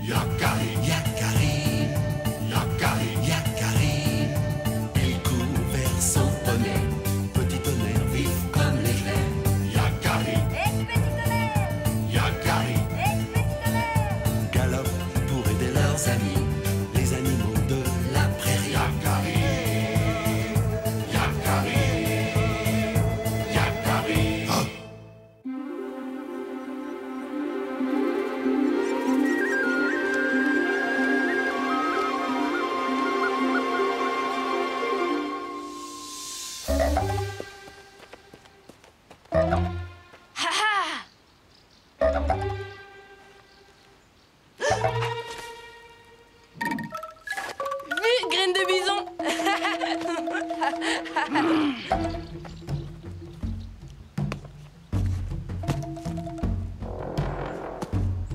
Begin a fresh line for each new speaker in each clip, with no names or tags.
Yakari, Yakari, Yakari, Yakari. Il court vers son poney, petit tonnerre vif comme l'éclair. Yakari,
Petit tonnerre,
Yakari,
petit tonnerre.
galope pour aider leurs amis, les animaux de la prairie. Yakari, Yakari, Yakari. Oh.
Vite, graine de bison.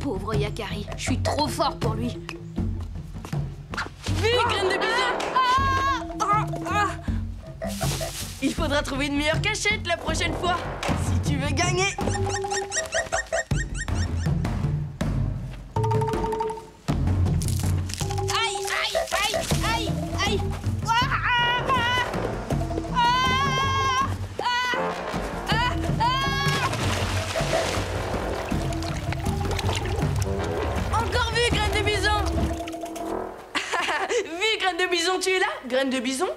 Pauvre Yakari, je suis trop fort pour lui.
Vite, graine de bison. Il faudra trouver une meilleure cachette la prochaine fois, si tu veux gagner.
Aïe, aïe, aïe, aïe, aïe.
Encore vu, graine de bison. Vu, graine de bison, tu es là? Graine de bison?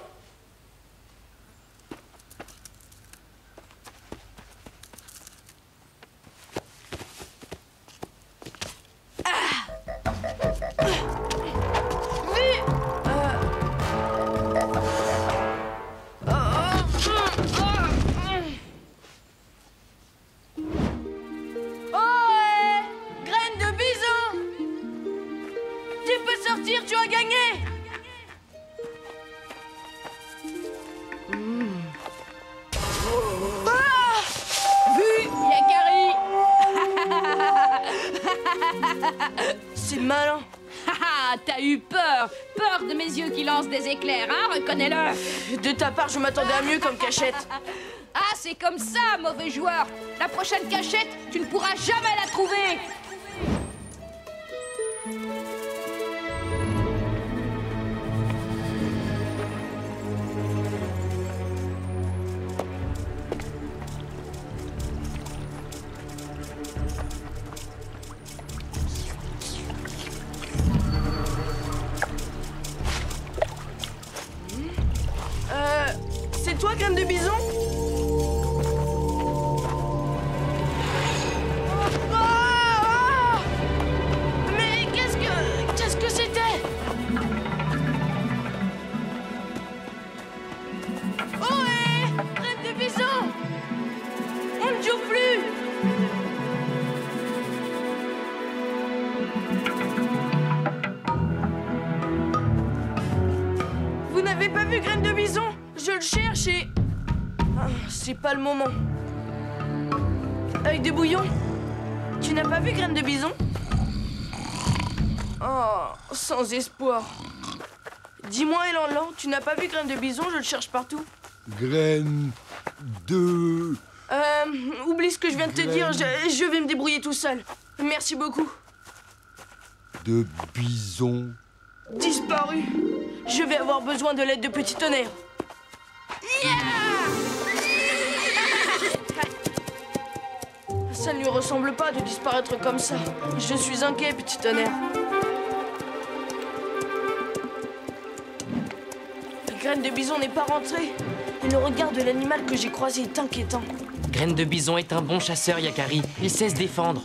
Sortir, tu as gagné! Ah! Vu,
Yakari.
c'est malin.
Haha, t'as eu peur. Peur de mes yeux qui lancent des éclairs, hein? Reconnais-le.
De ta part, je m'attendais à mieux comme cachette.
Ah, c'est comme ça, mauvais joueur. La prochaine cachette, tu ne pourras jamais la trouver.
C'est toi, graine de bison? Ah! Mais qu'est-ce que c'était? Oh, hé! Graine de bison! On ne joue plus! Vous n'avez pas vu graine de bison? Je le cherche et... Ah, c'est pas le moment. Œil de bouillon, tu n'as pas vu graine de bison? Oh, sans espoir. Dis-moi, Elan, tu n'as pas vu graine de bison? Je le cherche partout.
Graine de...
Oublie ce que je viens de te dire, je vais me débrouiller tout seul. Merci beaucoup.
de bison.
Disparu. Je vais avoir besoin de l'aide de Petit Tonnerre. Ça ne lui ressemble pas de disparaître comme ça. Je suis inquiet, Petit Tonnerre. La graine de bison n'est pas rentrée. Et le regard de l'animal que j'ai croisé est inquiétant.
Graine de bison est un bon chasseur, Yakari. Il sait se défendre.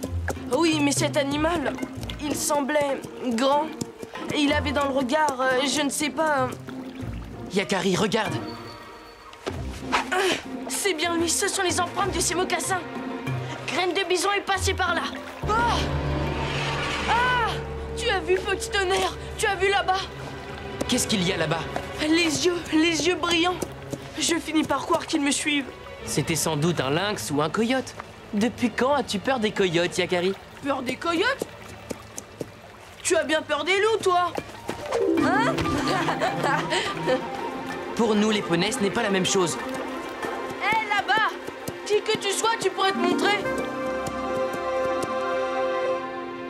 Oui, mais cet animal, il semblait grand. Et il avait dans le regard, je ne sais pas...
Yakari, regarde.
C'est bien lui, ce sont les empreintes de ses mocassins. Graine de bison est passée par là. Ah! Ah! Tu as vu, Petit Tonnerre? Tu as vu là-bas?
Qu'est-ce qu'il y a là-bas?
Les yeux brillants. Je finis par croire qu'ils me suivent.
C'était sans doute un lynx ou un coyote. Depuis quand as-tu peur des coyotes, Yakari?
Peur des coyotes? Tu as bien peur des loups, toi? Hein?
Pour nous, les poneys, ce n'est pas la même chose.
Hé, là-bas! Qui que tu sois, tu pourrais te montrer.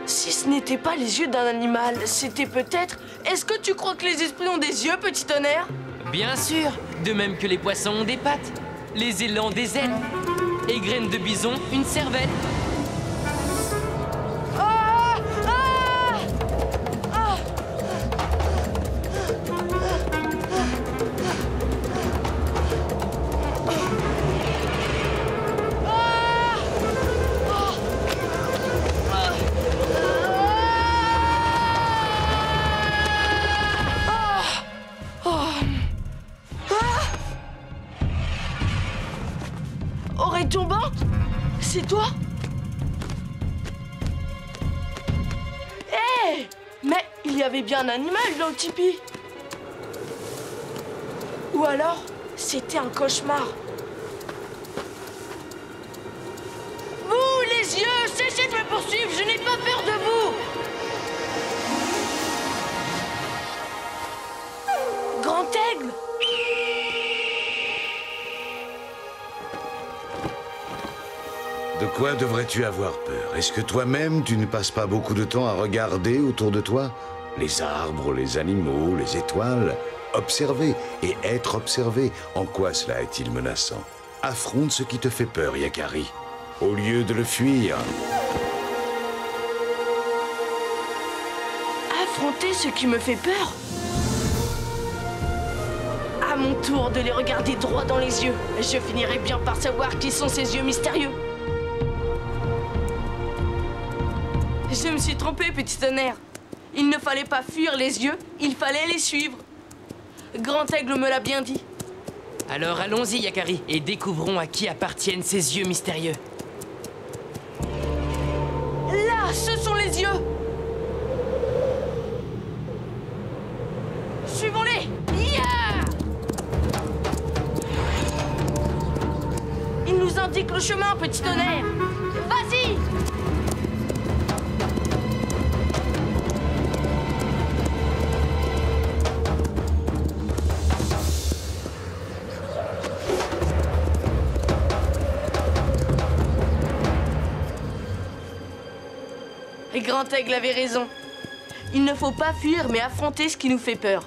Si ce n'était pas les yeux d'un animal, c'était peut-être... Est-ce que tu crois que les esprits ont des yeux, petit tonnerre?
Bien sûr, de même que les poissons ont des pattes, les élans des ailes, et graines de bison une cervelle.
Ah! Ah! Ah! Oreille tombante? C'est toi? Hé! Mais il y avait bien un animal dans le tipi. Ou alors, c'était un cauchemar. Vous, les yeux, cessez de me poursuivre, je n'ai pas peur de vous. Grand aigle!
De quoi devrais-tu avoir peur? Est-ce que toi-même, tu ne passes pas beaucoup de temps à regarder autour de toi? Les arbres, les animaux, les étoiles. Observer et être observé. En quoi cela est-il menaçant? Affronte ce qui te fait peur, Yakari, au lieu de le fuir.
Affronter ce qui me fait peur? À mon tour de les regarder droit dans les yeux. Je finirai bien par savoir qui sont ces yeux mystérieux. Je me suis trompé, petit tonnerre. Il ne fallait pas fuir les yeux, il fallait les suivre. Grand Aigle me l'a bien dit.
Alors allons-y, Yakari, et découvrons à qui appartiennent ces yeux mystérieux.
Là, ce sont les yeux. Suivons-les. Yeah! Il nous indique le chemin, petit tonnerre. Vas-y! Et Grand Aigle avait raison. Il ne faut pas fuir, mais affronter ce qui nous fait peur.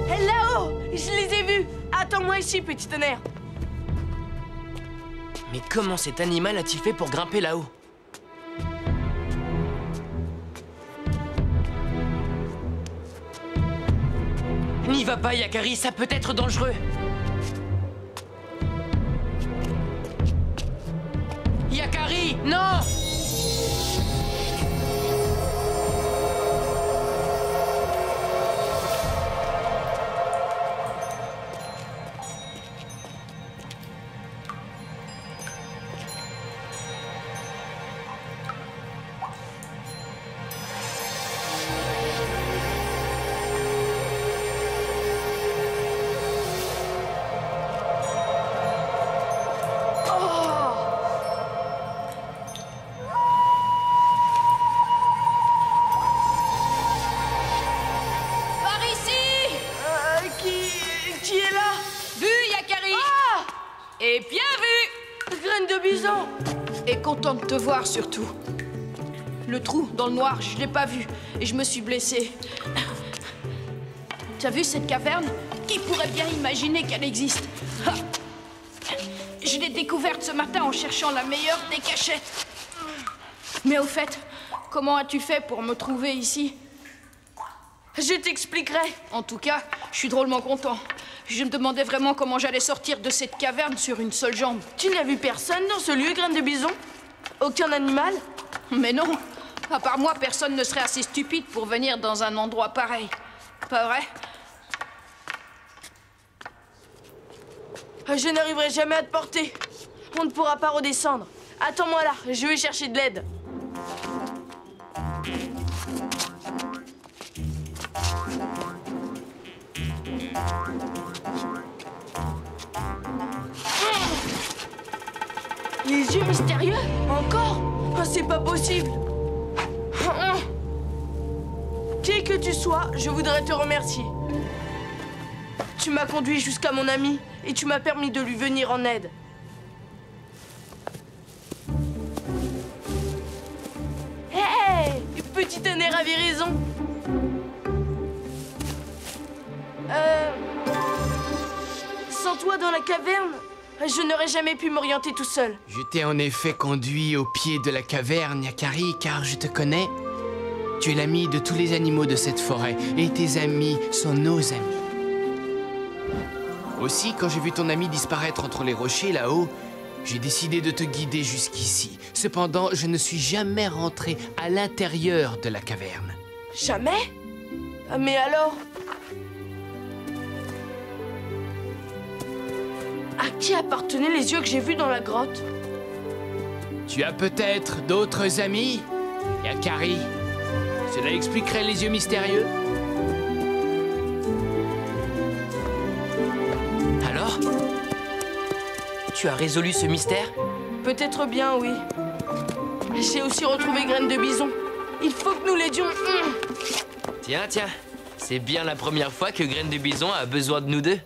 Là-haut! Je les ai vus! Attends-moi ici, petit tonnerre.
Mais comment cet animal a-t-il fait pour grimper là-haut? N'y va pas, Yakari, ça peut être dangereux. Yakari, non!
Qui est là?
Vu, Yakari!
Ah!
Et bien vu!
Graine de bison!
Et content de te voir, surtout. Le trou dans le noir, je l'ai pas vu. Et je me suis blessée. Tu as vu cette caverne? Qui pourrait bien imaginer qu'elle existe? Ha! Je l'ai découverte ce matin en cherchant la meilleure des cachettes. Mais au fait, comment as-tu fait pour me trouver ici?
Je t'expliquerai.
En tout cas, je suis drôlement content. Je me demandais vraiment comment j'allais sortir de cette caverne sur une seule jambe.
Tu n'as vu personne dans ce lieu, Graine de bison? Aucun animal?
Mais non, à part moi, personne ne serait assez stupide pour venir dans un endroit pareil. Pas vrai?
Je n'arriverai jamais à te porter. On ne pourra pas redescendre. Attends-moi là, je vais chercher de l'aide. Les yeux mystérieux? Encore? Oh, c'est pas possible. Qui que tu sois, je voudrais te remercier. Tu m'as conduit jusqu'à mon ami et tu m'as permis de lui venir en aide. Hé, petit tonnerre avait raison. Sans toi dans la caverne, je n'aurais jamais pu m'orienter tout seul.
Je t'ai en effet conduit au pied de la caverne, Yakari, car je te connais. Tu es l'ami de tous les animaux de cette forêt, et tes amis sont nos amis. Aussi, quand j'ai vu ton ami disparaître entre les rochers là-haut, j'ai décidé de te guider jusqu'ici. Cependant, je ne suis jamais rentré à l'intérieur de la caverne.
Jamais? Mais alors? À qui appartenaient les yeux que j'ai vus dans la grotte?
Tu as peut-être d'autres amis, Yakari? Cela expliquerait les yeux mystérieux.
Alors? Tu as résolu ce mystère?
Peut-être bien, oui. J'ai aussi retrouvé Graine de Bison. Il faut que nous l'aidions.
Tiens, tiens. C'est bien la première fois que Graine de Bison a besoin de nous deux.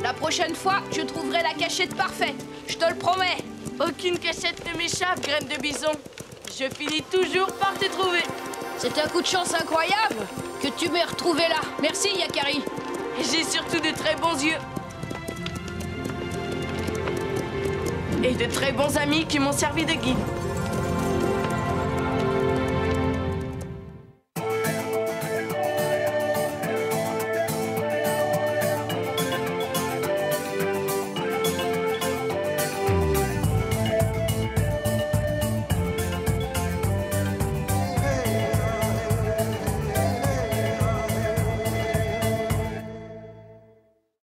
La prochaine fois, je trouverai la cachette parfaite. Je te le promets.
Aucune cachette ne m'échappe, Graine de Bison. Je finis toujours par te trouver.
C'est un coup de chance incroyable que tu m'aies retrouvé là. Merci, Yakari.
J'ai surtout de très bons yeux. Et de très bons amis qui m'ont servi de guide.